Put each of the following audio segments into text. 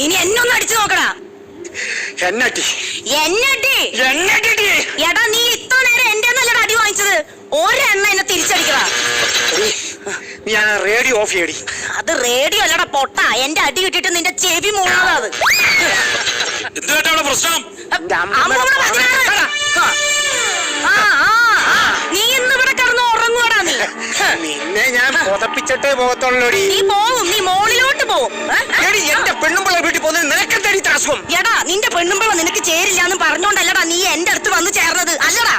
ഇനി എന്നെ ഒന്ന് അടിച്ചു നോക്കടാ. എടാ നീ ഇത്ര നേരം എന്റെ നല്ലൊരു അടി വാങ്ങിച്ചത് ഒരെണ്ണ എന്നെ തിരിച്ചടിക്കടാ. Radio of ചെയ്യടി. അത് റേഡിയോ അല്ലടാ പൊട്ട. എന്റെ അടി കിട്ടിട്ട് നിന്റെ ചെവി മൂളാ. പ്രശ്നം നീ ഇന്ന് ഇവിടെ കിടന്ന് ഉറങ്ങുവാടാ. നീ നിന്നെ ഞാൻ പുതപ്പിച്ചിട്ടേ പോകത്തുള്ളൂടി. നീ പോവും, നീ മോളിലോട്ട് പോവും. എന്റെ പെണ്ണുമ്പിള്ള വീട്ടിൽ പോകുന്നത് നിനക്കെന്താടി താമസം? എടാ നിന്റെ പെണ്ണുമ്പിള്ള നിനക്ക് ചേരില്ല എന്ന് പറഞ്ഞോണ്ടല്ലടാ നീ എന്റെ അടുത്ത് വന്ന് ചേർന്നത്. അല്ലടാ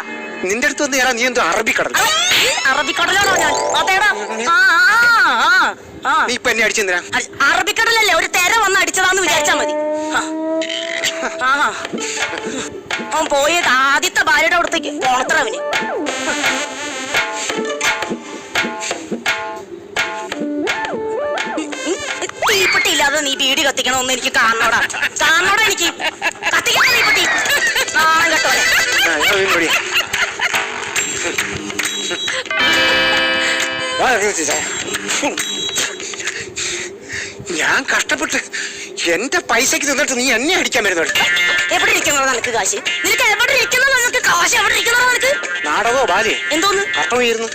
നിന്റെ അടുത്ത് വന്ന് ചേരാ. നീ എന്തോ അറബിക്കടൽ? അറബിക്കടലാണോ ഞാൻ? അതേടാ. നീ ഇപ്പൊ എന്നെ അടിച്ചെന്തിനാ? അറബിക്കടലല്ലേ, ഒരു തെര വന്ന് അടിച്ചതാന്ന് വിചാരിച്ചാ മതി. അവൻ പോയത് ആദ്യത്തെ ഭാര്യയുടെ അടുത്തേക്ക് ഓണത്തറവന്. തീപ്പെട്ടിയില്ലാതെ നീ വീട് കത്തിക്കണമെന്ന് എനിക്ക് കാണണോടാ. കാണണോടാ എനിക്ക്. കത്തിക്കണം തീപ്പെട്ടി. നാണം കേട്ടോലെ. ഞാൻ കഷ്ടപ്പെട്ട് എന്റെ പൈസക്ക് തിന്നിട്ട് നീ എന്നെ അടിക്കാൻ വരുന്നുണ്ട്. എവിടെ ഇരിക്കുന്നോ നിനക്ക് കാശ്? നിനക്ക് എവിടെ ഇരിക്കുന്നോ നിനക്ക് കാശ്? എവിടെ ഇരിക്കുന്നോ നിനക്ക്? നാടകോ ബാലേ എന്തോന്ന് അർത്ഥമായിരുന്നു?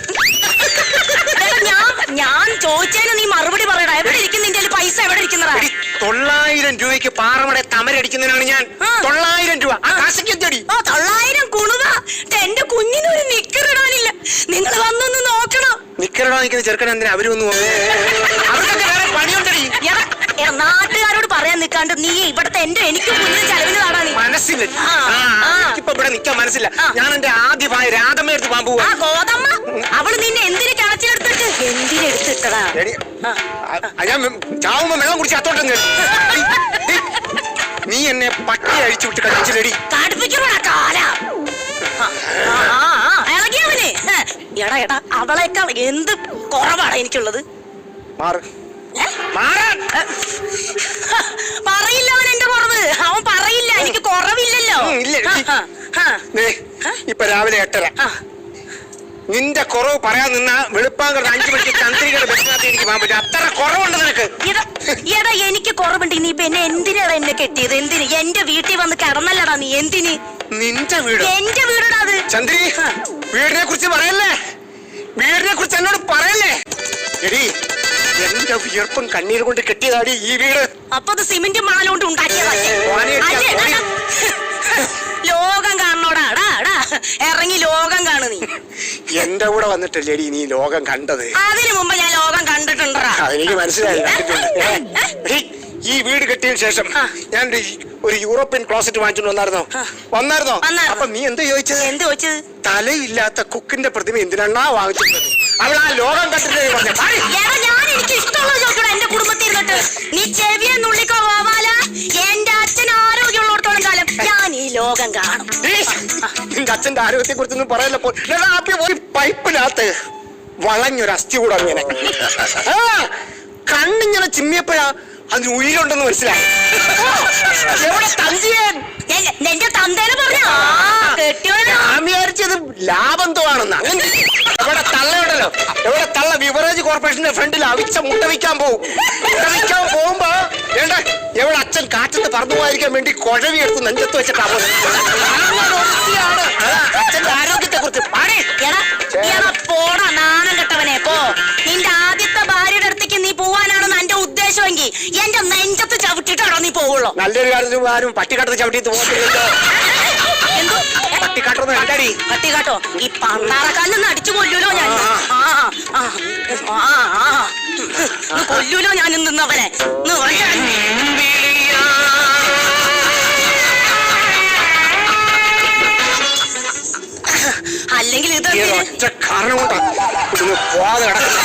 ഞാൻ ചോദിച്ചതിന് നീ മറുപടി പറയടാ. എവിടെ ഇരിക്കും നിന്റെ പൈസ? എവിടെ ഇരിക്കുന്നതാ? 900 രൂപയ്ക്ക് പാറമട തമരടിക്കുന്നതിനാണ് ഞാൻ. 900 രൂപ. ആ കാശിക്ക് എന്തടി? 900 കുണുക. എന്റെ കുഞ്ഞിനൊരു നിക്കറിടാനില്ല. നിങ്ങൾ വന്നൊന്ന് നോക്കണം. നിക്കറിടാൻ നിൽക്കുന്ന ചെറുക്കൻ എന്തിനാ അവര് വന്നു? അവർക്കൊക്കെ വേറെ പണിയുണ്ടടി. നാട്ടുകാരോട് പറയാൻ നിൽക്കാണ്ട് നീ ഇവിടത്തെ എനിക്ക് കുഞ്ഞിന് ചെലവിന് താടാ. നീ മനസ്സില്ല. ഇപ്പൊ ഇവിടെ നിൽക്കാൻ മനസ്സില്ല. ഞാൻ എന്റെ ആദ്യ ഭാര്യ രാധമ്മ എടുത്ത് പാമ്പ് പോവാ. ഗോതമ്മ അവള് നിന്നെ എന്തിനു കിണച്ചിലെടുത്തിട്ട് എന്തിനെടുത്തിട്ടടാ? ഞാൻ ചാവുമ്പോ വെള്ളം കുടിച്ച് അത്തോട്ടെന്ന്. നീ എന്നെ പട്ടി അഴിച്ചു വിട്ട് കളിച്ചില്ലടി. കടുപ്പിക്കണോടാ കാല. ഇളകിയവന്. എടാ എടാ അവളേക്കാൾ എന്ത് കുറവാടാ എനിക്കുള്ളത്? പറയില്ല അവൻ എന്റെ കുറവ്. അവൻ പറയില്ല. എനിക്ക് കുറവില്ലല്ലോ. ഇപ്പൊ രാവിലെ 8:30 നിന്റെ കുറവ് പറയാൻ നിന്ന വെളുപ്പാങ്കട 5 മണിക്ക് ചന്ദ്രികയുടെ ബസ്സിനകത്ത് എനിക്ക് പോകാൻ പറ്റും. അത്ര കുറവുണ്ട് നിനക്ക്. എടാ എനിക്ക് കുറവുണ്ട്. നീ ഇപ്പൊ എന്തിനാണ് എന്നെ കെട്ടിയത്? എന്തിന്? എന്റെ വീട്ടിൽ വന്ന് കിടന്നല്ലടാ നീ. എന്തിന്? നിന്റെ വീട് എന്റെ വീടാ അത്. ചന്ദ്രി വീടിനെ കുറിച്ച് പറയല്ലേ. വീടിനെ കുറിച്ച് എന്നോട് പറയല്ലേ. എടി എന്റെ വിയർപ്പും കണ്ണീര് കൊണ്ട് കെട്ടിയതാടി ഈ വീട്. അപ്പൊ അത് സിമെന്റ് മണലുകൊണ്ട് ഉണ്ടാക്കിയതല്ലേ? ലോകം കാണണോടാ. ഇറങ്ങി ലോകം കാണു നീ. എന്റെ കൂടെ വന്നിട്ടല്ലേടി നീ ലോകം കണ്ടത്? അതിനു മുമ്പ് ഞാൻ ലോകം കണ്ടിട്ടുണ്ടാ. അതെനിക്ക് മനസ്സിലായി. ഈ വീട് കെട്ടിയതിനു ശേഷം ഞാൻ ഒരു യൂറോപ്യൻ ക്ലോസറ്റ് വാങ്ങിച്ചോണ്ട് വന്നായിരുന്നോ? അപ്പൊ നീ എന്താ ചോദിച്ചത്? എന്ത് ചോദിച്ചത്? തലയില്ലാത്ത കുക്കിന്റെ പ്രതിമ എന്തിനാ വാങ്ങിച്ചിട്ടുള്ളത്? അവൾ ആ ലോകം കണ്ടിട്ടേ പറഞ്ഞു. ഞാൻ എനിക്ക് ഇഷ്ടമുള്ളത് ചോദിക്കണം. എന്റെ കുടുംബത്തിൽ ഇരുന്നിട്ട് നീ ചെവിയെ നുള്ളിക്കോ പോവാല. എന്റെ അച്ഛൻ ആരോഗ്യമുള്ളിടത്തോളം കാലം ഞാൻ ഈ ലോകം കാണും. നിന്റെ അച്ഛന്റെ ആരോഗ്യത്തെ കുറിച്ചൊന്നും പറയല്ലോ. ഒരു പൈപ്പിനകത്ത് വളഞ്ഞൊരു അസ്ഥി കൂടെ അങ്ങനെ കണ്ണിങ്ങനെ ചിമ്മിയപ്പോഴാ അതിന് ഉயிருണ്ടെന്ന് മനസ്സിലായി. എന്റെ തന്തേനെ പറഞ്ഞു വിചാരിച്ചത് ലാഭന്തമാണെന്നാ. എവിടെ തള്ളയുണ്ടല്ലോ, എവിടെ തള്ള ബിവറേജ് കോർപ്പറേഷന്റെ ഫ്രണ്ടിൽ അവിച്ച മുട്ട വിൽക്കാൻ പോകുമ്പോ എവിടെ അച്ഛൻ കാറ്റത്ത് പറന്നു പോയിരിക്കാൻ വേണ്ടി കുഴവി എടുത്ത് നെഞ്ചത്ത് വെച്ചിട്ടാ പോലെ. അച്ഛന്റെ ആരോഗ്യത്തെ കുറിച്ച് പോടാ നാണം കെട്ടവനെ. പോ. നിന്റെ ആദ്യത്തെ ഭാര്യയുടെ അടുത്തേക്ക് നീ പോവാനാണെന്ന് എന്റെ ഉദ്ദേശമെങ്കിൽ എന്റെ നെഞ്ചത്ത് ചവിട്ടിട്ടാണോ നീ പോവുള്ളൂ? നല്ലൊരു കാര്യത്തിന് ആരും പട്ടിക്കാട്ടത്ത് ചവിട്ടിട്ട് പോകത്തില്ലല്ലോ. പട്ടിക്കാട്ടൊന്നും കണ്ടാടി. പട്ടിക്കാട്ടോ ഈ പണ്ടാറക്കാലിൽ അടിച്ചു കൊല്ലൂലോ ഞാൻ. കൊല്ലൂലോ ഞാൻ നിന്നവനെ. അല്ലെങ്കിൽ ഇത് ഒറ്റ കാരണം കൊണ്ടാ പോവാതെ കിടക്കുന്നത്.